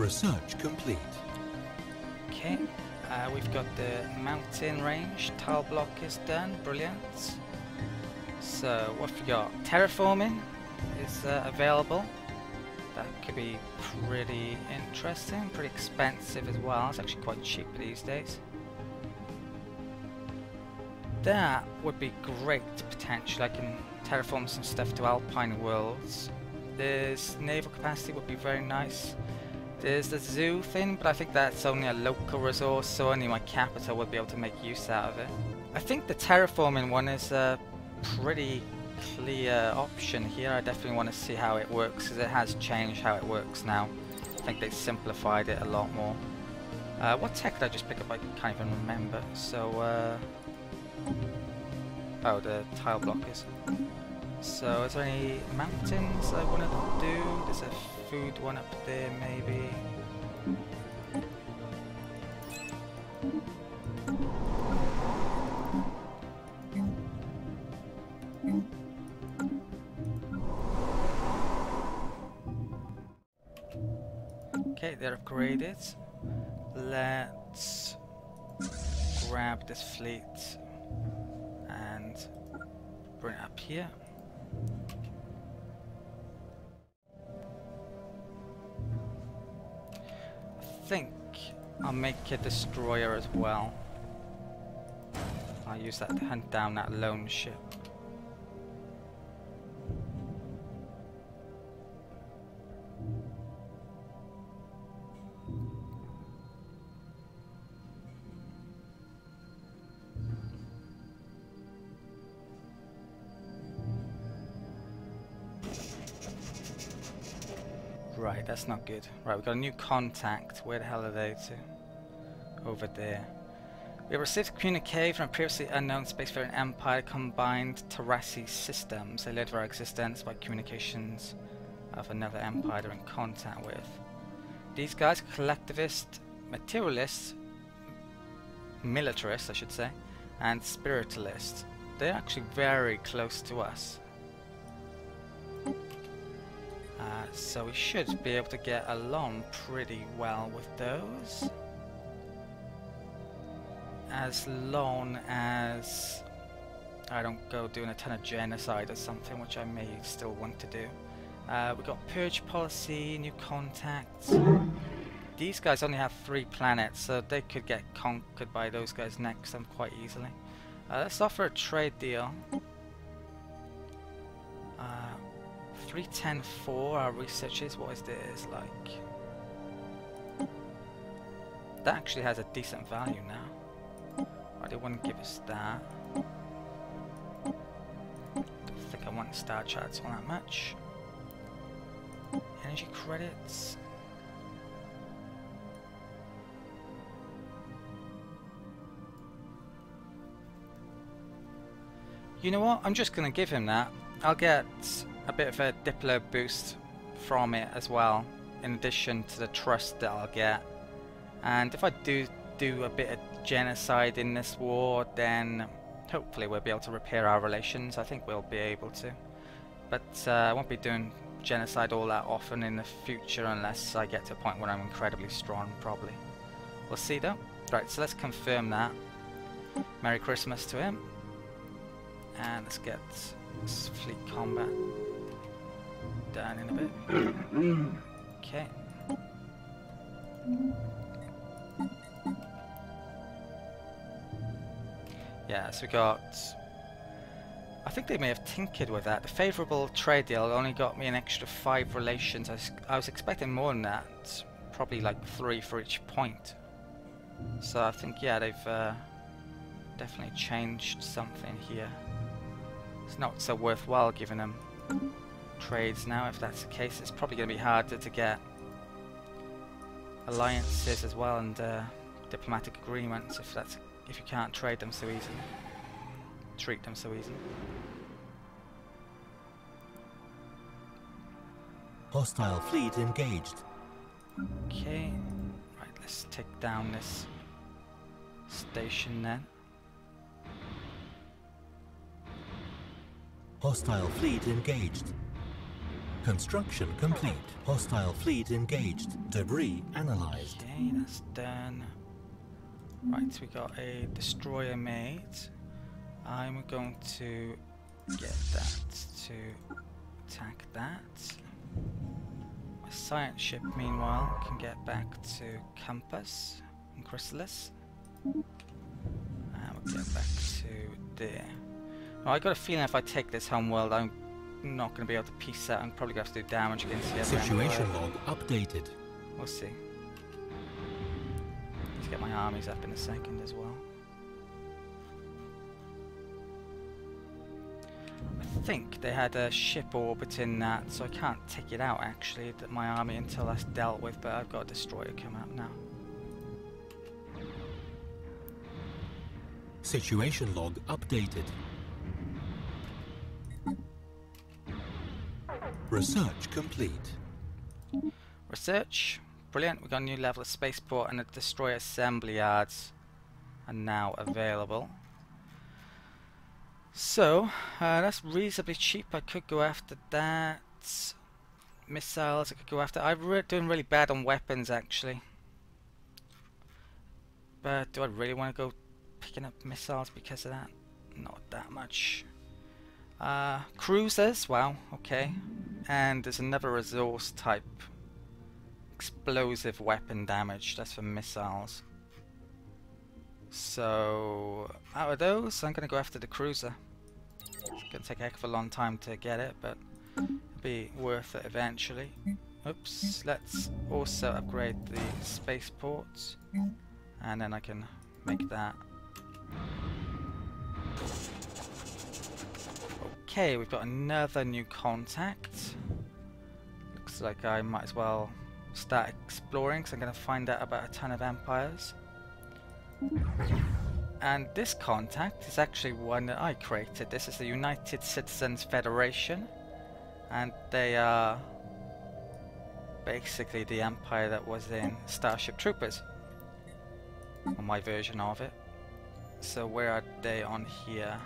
Research complete. Okay, we've got the mountain range tile block is done, brilliant. So what have we got? Terraforming is available. That could be pretty interesting, pretty expensive as well. It's actually quite cheap these days. That would be great potential. I can terraform some stuff to Alpine Worlds. There's naval capacity would be very nice. There's the zoo thing, but I think that's only a local resource, so only my capital would be able to make use out of it. I think the terraforming one is a pretty clear option here. I definitely want to see how it works, because it has changed how it works now. I think they simplified it a lot more. What tech did I just pick up? I can't even remember. So, oh, the tile blockers. So, is there any mountains I want to do? There's a food one up there, maybe. Okay, they're upgraded. Let's grab this fleet and bring it up here. I think I'll make a destroyer as well. I'll use that to hunt down that lone ship. Right, that's not good. Right, we've got a new contact. Where the hell are they to? Over there. We received a communique from a previously unknown spacefaring empire combined Terrassi systems. They led to our existence by communications of another empire they're in contact with. These guys, collectivist, materialists, militarists I should say, and spiritualists. They're actually very close to us. So we should be able to get along pretty well with those. As long as I don't go doing a ton of genocide or something, which I may still want to do. We've got purge policy, new contacts. These guys only have 3 planets, so they could get conquered by those guys next time quite easily. Let's offer a trade deal. 310.4, our research is, what is this like? That actually has a decent value now. Oh, they wouldn't give us that. Don't think I want star charts all that much. Energy credits. You know what? I'm just going to give him that. I'll get a bit of a Diplo boost from it as well, in addition to the trust that I'll get. And if I do a bit of genocide in this war, then hopefully we'll be able to repair our relations. I think we'll be able to. But I won't be doing genocide all that often in the future unless I get to a point where I'm incredibly strong, probably. We'll see though. Right, so let's confirm that. Merry Christmas to him. And let's get this fleet combat done in a bit. Okay. Yeah, so we got... I think they may have tinkered with that. The favourable trade deal only got me an extra 5 relations. I was expecting more than that. Probably like 3 for each point. So I think, yeah, they've definitely changed something here. It's not so worthwhile giving them trades now. If that's the case, it's probably going to be harder to get alliances as well and diplomatic agreements if you can't trade them so easily, treat them so easily. Hostile fleet engaged. Okay, right, let's take down this station then. Hostile fleet engaged. Construction complete. Hostile fleet engaged. Debris analyzed. Okay, that's done. Right, we got a destroyer made. I'm going to get that to attack that. My science ship, meanwhile, can get back to Compass and Chrysalis. And we'll get back to there. Now, I got a feeling if I take this homeworld, I'm not going to be able to piece out. I'm probably going to have to do damage against the other Situation empire. log updated. We'll see. Let's get my armies up in a second as well. I think they had a ship orbiting that, so I can't take it out actually, my army, until that's dealt with, but I've got a destroyer come out now. Situation log updated. Research complete. Research, brilliant. We've got a new level of spaceport, and the destroyer assembly yards are now available. So that's reasonably cheap. I could go after that. Missiles I could go after. I'm doing really bad on weapons actually, but do I really want to go picking up missiles because of that? Not that much. Cruisers, wow, okay. And there's another resource type. Explosive weapon damage, that's for missiles. So, out of those, I'm going to go after the cruiser. It's going to take a heck of a long time to get it, but it'll be worth it eventually. Oops, let's also upgrade the spaceports, and then I can make that. Okay, we've got another new contact. Looks like I might as well start exploring, because I'm going to find out about a ton of empires. And this contact is actually one that I created. This is the United Citizens Federation, and they are basically the empire that was in Starship Troopers, or my version of it. So where are they on here?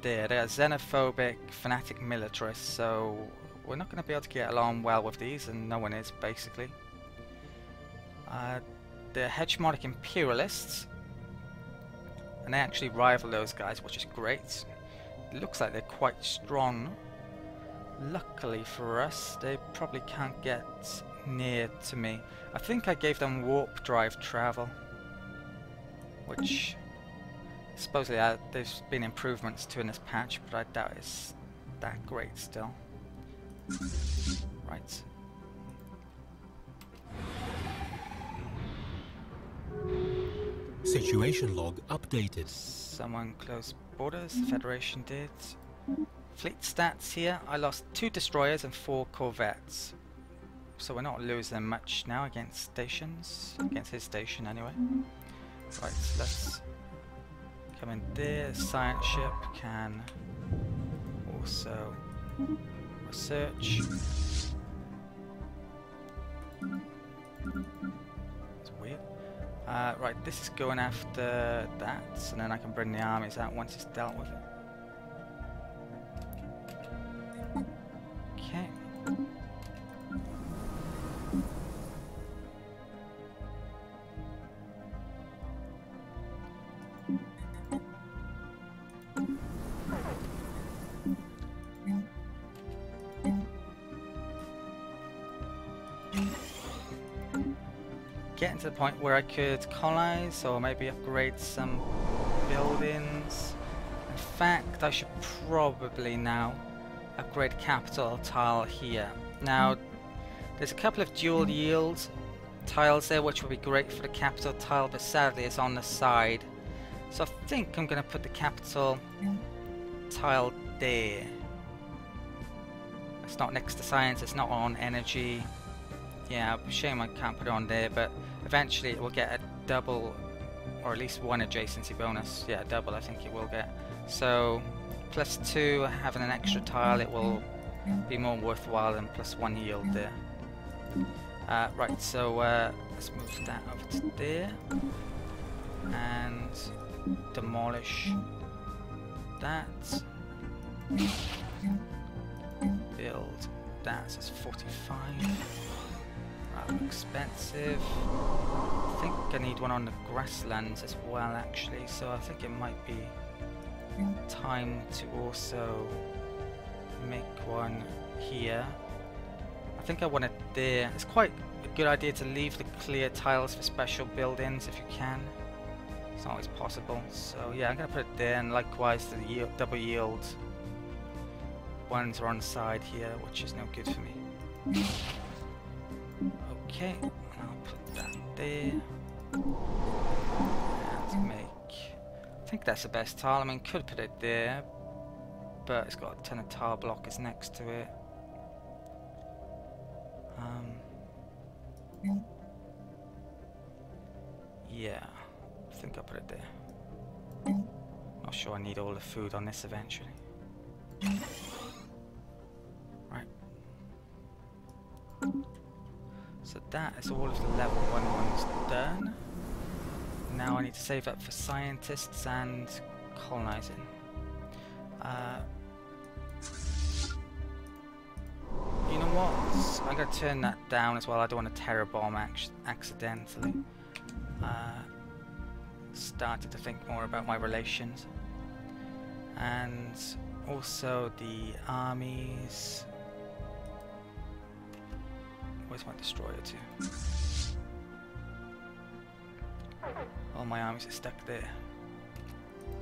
They're xenophobic, fanatic militarists, so we're not going to be able to get along well with these, and no one is, basically. They're hegemonic imperialists, and they actually rival those guys, which is great. It looks like they're quite strong. Luckily for us, they probably can't get near to me. I think I gave them warp drive travel, which supposedly there's been improvements to in this patch, but I doubt it's that great still. Right. Situation log updated. Someone closed borders, the Federation did. Fleet stats here, I lost 2 destroyers and 4 corvettes. So we're not losing much now against stations, against his station anyway. Right, so let's come in there. Science ship can also research. It's weird. Right, this is going after that, and then I can bring the armies out once it's dealt with it. Okay. Getting to the point where I could colonize or maybe upgrade some buildings. In fact, I should probably now upgrade capital tile here. Now, there's a couple of dual yield tiles there which would be great for the capital tile, but sadly it's on the side. So I think I'm going to put the capital tile there. It's not next to science, it's not on energy. Yeah, shame I can't put it on there, but eventually it will get a double, or at least one adjacency bonus. Yeah, double I think it will get. So, +2, having an extra tile, it will be more worthwhile than +1 yield there. Right, so let's move that over to there. And demolish that. Build build that. So it's 45. Rather expensive. I think I need one on the grasslands as well, actually. So I think it might be time to also make one here. I think I want it there. It's quite a good idea to leave the clear tiles for special buildings if you can. It's not always possible. So yeah, I'm going to put it there, and likewise the double yield ones are on the side here, which is no good for me. Okay, I'll put that there. And make... I think that's the best tile. I mean, could put it there, but it's got a ton of tile blockers next to it. Yeah, I think I'll put it there. Not sure I need all the food on this eventually. Right. So that is all of the level 1 ones done. Now I need to save up for scientists and colonizing. You know what? I'm going to turn that down as well. I don't want to terror bomb accidentally. Started to think more about my relations. And also the armies. Where's my destroyer to? All my armies are stuck there.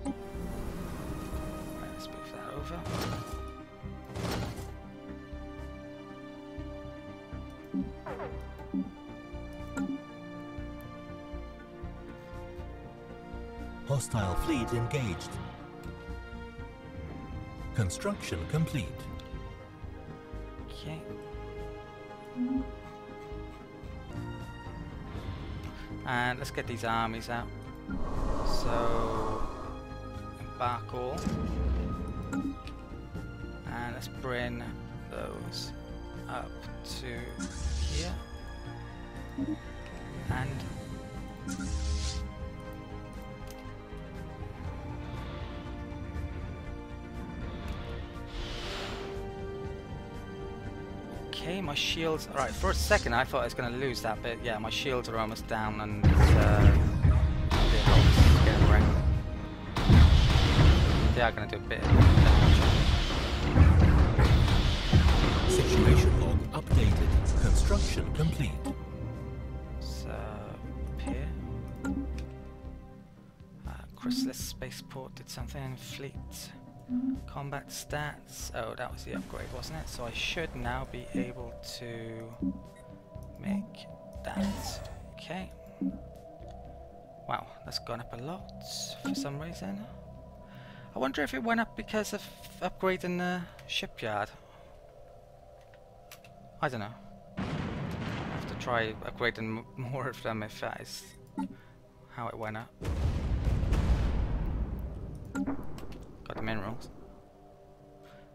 Right, let's move that over. Hostile fleet engaged. Construction complete. Okay. And let's get these armies out. So embark all. And let's bring those up to here. And okay, my shields. Alright, for a second I thought I was going to lose that bit. Yeah, my shields are almost down and getting wrecked. They are going to do a bit of damage. Situation log updated. Construction complete. So, up here. Chrysalis Spaceport did something. Fleet. Combat stats. Oh, that was the upgrade, wasn't it? So I should now be able to make that. Okay. Wow, that's gone up a lot for some reason. I wonder if it went up because of upgrading the shipyard. I don't know. I have to try upgrading more of them if that is how it went up. Got the minerals.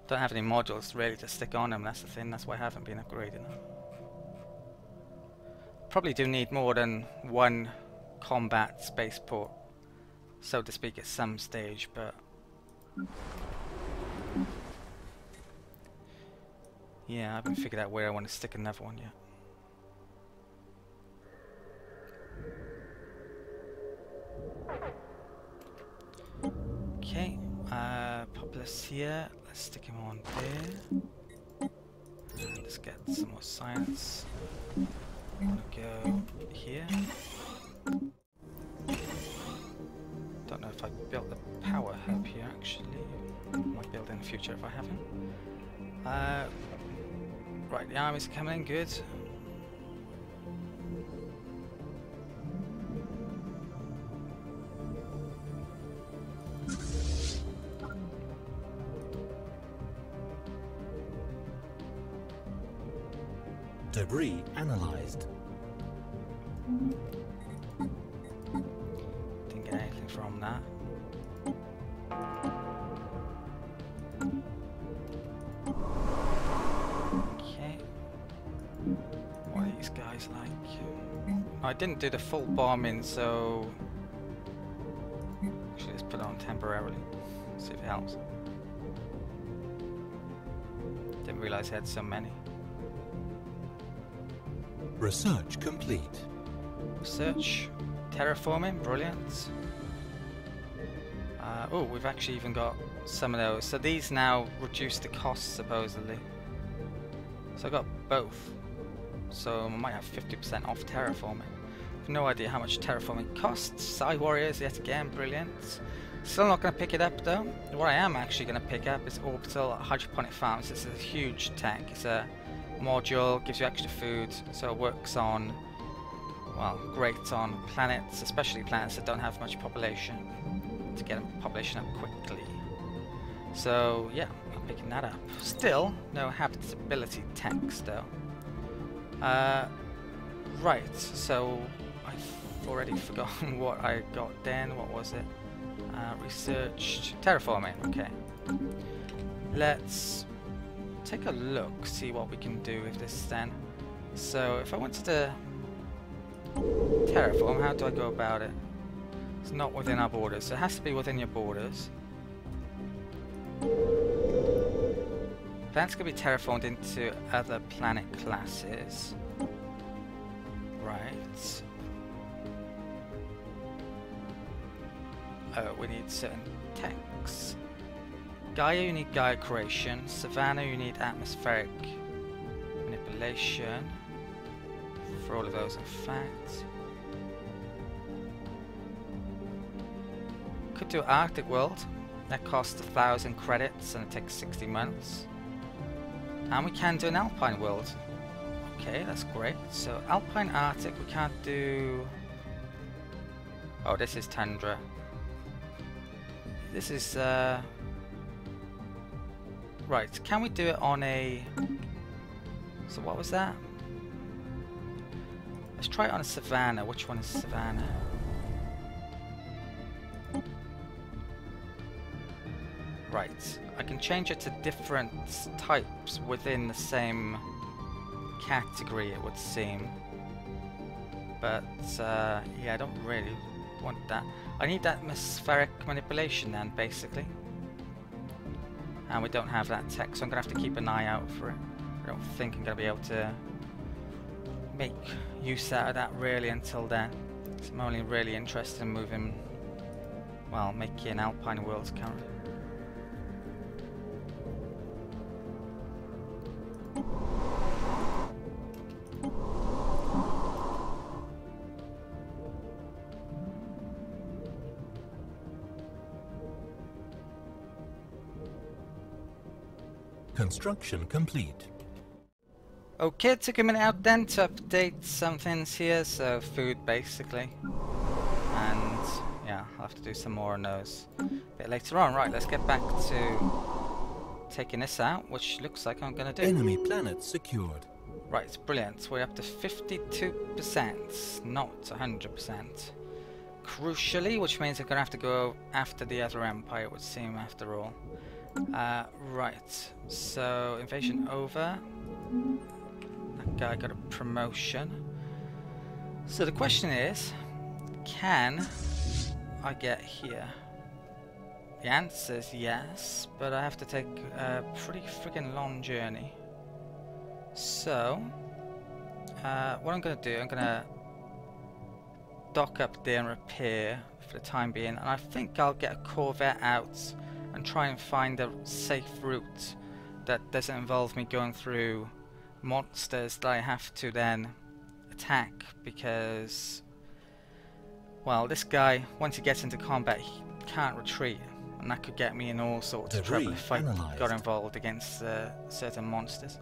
Don't have any modules really to stick on them, that's the thing, that's why I haven't been upgrading them. Probably do need more than one combat spaceport, so to speak, at some stage, but yeah, I haven't figured out where I want to stick another one yet. Okay, Populus here, let's stick him on there. And let's get some more science. I'm gonna go here. Don't know if I built the power hub here actually. Might build in the future if I haven't. Right, the armies are coming in, good. Debris analyzed. Didn't get anything from that. Okay. What are these guys like? I didn't do the full bombing, so actually let's put it on temporarily. See if it helps. Didn't didn't realise he had so many. Research complete. Research. Terraforming, brilliant. Oh, we've actually even got some of those. So these now reduce the cost, supposedly. So I got both. So I might have 50% off terraforming. I've no idea how much terraforming costs. Psi Warriors, yet again, brilliant. Still not going to pick it up though. What I am actually going to pick up is orbital hydroponic farms. It's a huge tech. It's a module, gives you extra food, so it works on, well, great on planets, especially planets that don't have much population, to get a population up quickly. So yeah, I'm picking that up. Still, no habitability techs though. Right, so I've already forgotten what I got then. What was it? Researched terraforming. Okay, let's take a look, see what we can do with this then. So if I wanted to terraform, how do I go about it? It's not within our borders, so it has to be within your borders. Planets can be terraformed into other planet classes. Right. Oh, we need certain techs. Gaia, you need Gaia creation. Savannah, you need atmospheric manipulation. For all of those, in fact. Could do Arctic World. That costs 1,000 credits and it takes 60 months. And we can do an Alpine World. Okay, that's great. So Alpine Arctic, we can't do... Oh, this is Tundra. This is... Right, can we do it on a... So what was that? Let's try it on a Savannah. Which one is Savannah? Right, I can change it to different types within the same category, it would seem. But, yeah, I don't really want that. I need atmospheric manipulation then, basically. And we don't have that tech, so I'm going to have to keep an eye out for it. I don't think I'm going to be able to make use out of that really until then. So I'm only really interested in moving, well, making Alpine Worlds currently. Construction complete. Okay, took a minute out then to update some things here, so food basically. And yeah, I'll have to do some more on those a bit later on. Right, let's get back to taking this out, which looks like I'm going to do. Enemy planet secured. Right, brilliant. We're up to 52%, not 100%. Crucially, which means I'm going to have to go after the other empire, it would seem, after all. Right, so invasion over. That guy got a promotion. So the question is, can I get here? The answer is yes, but I have to take a pretty freaking long journey. So, what I'm going to do, I'm going to dock up there and repair for the time being, and I think I'll get a Corvette out and try and find a safe route that doesn't involve me going through monsters that I have to then attack, because, well, this guy, once he gets into combat, he can't retreat, and that could get me in all sorts of trouble if I got involved against certain monsters.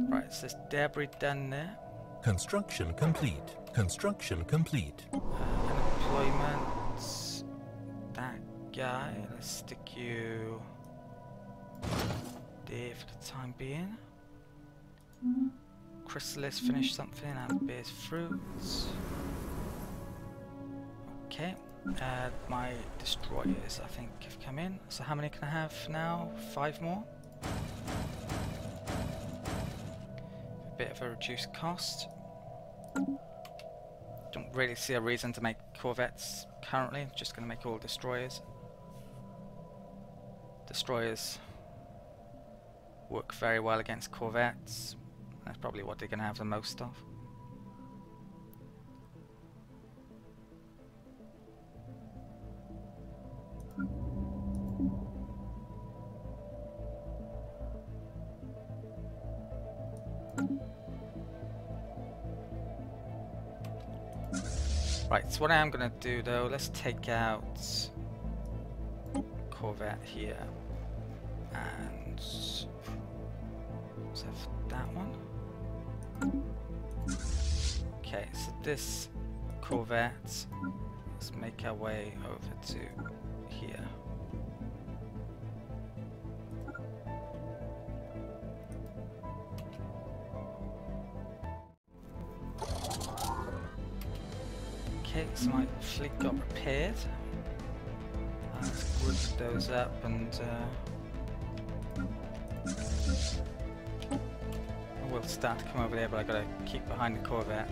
Right, so there's debris done there. Construction complete. Construction complete. Unemployment. That guy, let's stick you there for the time being. Chrysalis finished something and bears fruits. Okay, my destroyers I think have come in. So how many can I have now? 5 more. A bit of a reduced cost. Don't really see a reason to make corvettes currently. Just going to make all destroyers. Destroyers work very well against corvettes. That's probably what they're going to have the most of. Right, so what I am going to do though, let's take out corvette here, and let's have that one. Okay, so this corvette, let's make our way over to here. Okay, so my fleet got repaired. Let's group those up and we'll start to come over there, but I've got to keep behind the corvette.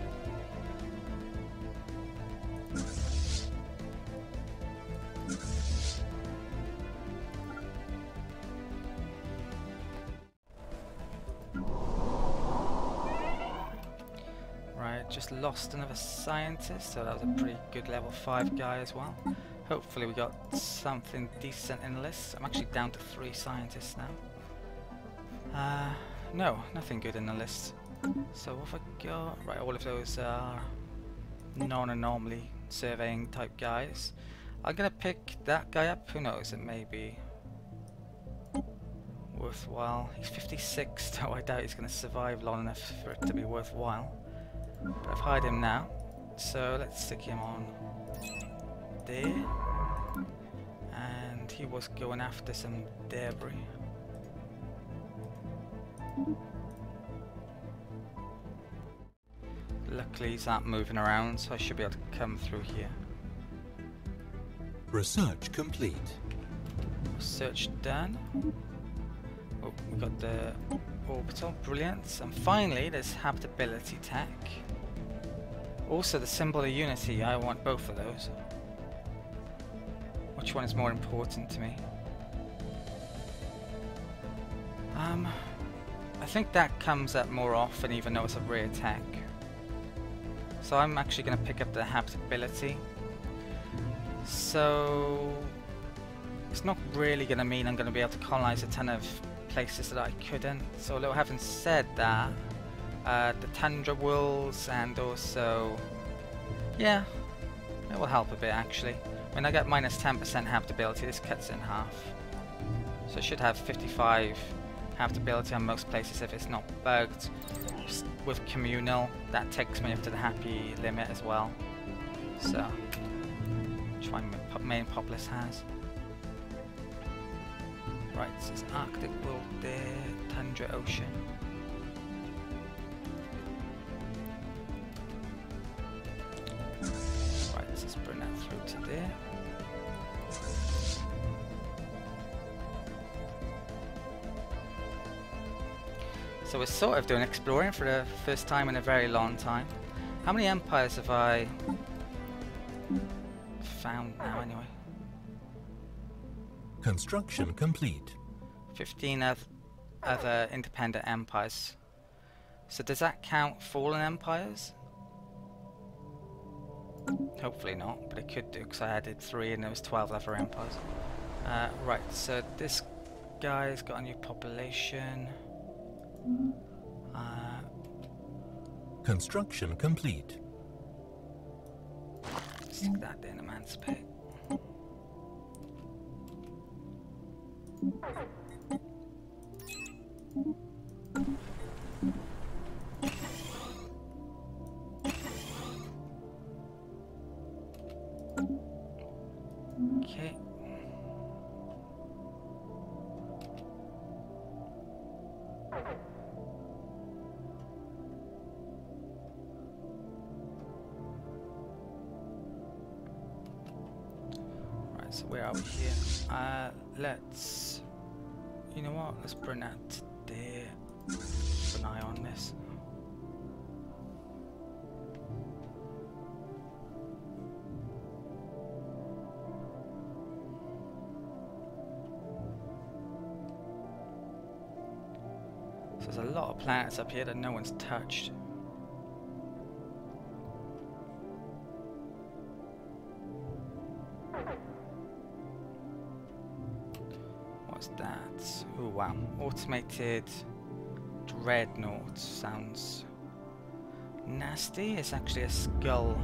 Right, just lost another scientist, so that was a pretty good level 5 guy as well. Hopefully we got something decent in the list. I'm actually down to 3 scientists now. No, nothing good in the list. So what have I got? Right, all of those are non-anomaly surveying type guys. I'm gonna pick that guy up. Who knows, it may be worthwhile. He's 56, so I doubt he's gonna survive long enough for it to be worthwhile. But I've hired him now, so let's stick him on there. And he was going after some debris. Luckily he's not moving around, so I should be able to come through here. Research complete. Research done. Oh, we got the orbital, brilliant. And finally there's habitability tech. Also the symbol of unity, I want both of those. Which one is more important to me? I think that comes up more often even though it's a rare tech. So I'm actually going to pick up the habitability. So it's not really going to mean I'm going to be able to colonize a ton of places that I couldn't. So although having said that, the tundra worlds and also, yeah, it will help a bit actually. When I get minus 10% habitability, this cuts in half. So I should have 55 habitability on most places if it's not bugged. With communal, that takes me up to the happy limit as well. So, which my main populace has. Right, so it's Arctic world there, tundra ocean. Right, so let's bring that through to there. So we're sort of doing exploring for the first time in a very long time. How many empires have I found now anyway? Construction complete. 15 other independent empires. So does that count fallen empires? Hopefully not, but it could do because I added 3 and there was 12 other empires. Right, so this guy's got a new population. Construction complete. Stick that in, emancipate. Okay. So where are we here? Let's, you know what, let's bring that there. Keep an eye on this. So there's a lot of planets up here that no one's touched. What's that? Oh wow. Automated dreadnought. Sounds nasty. It's actually a skull.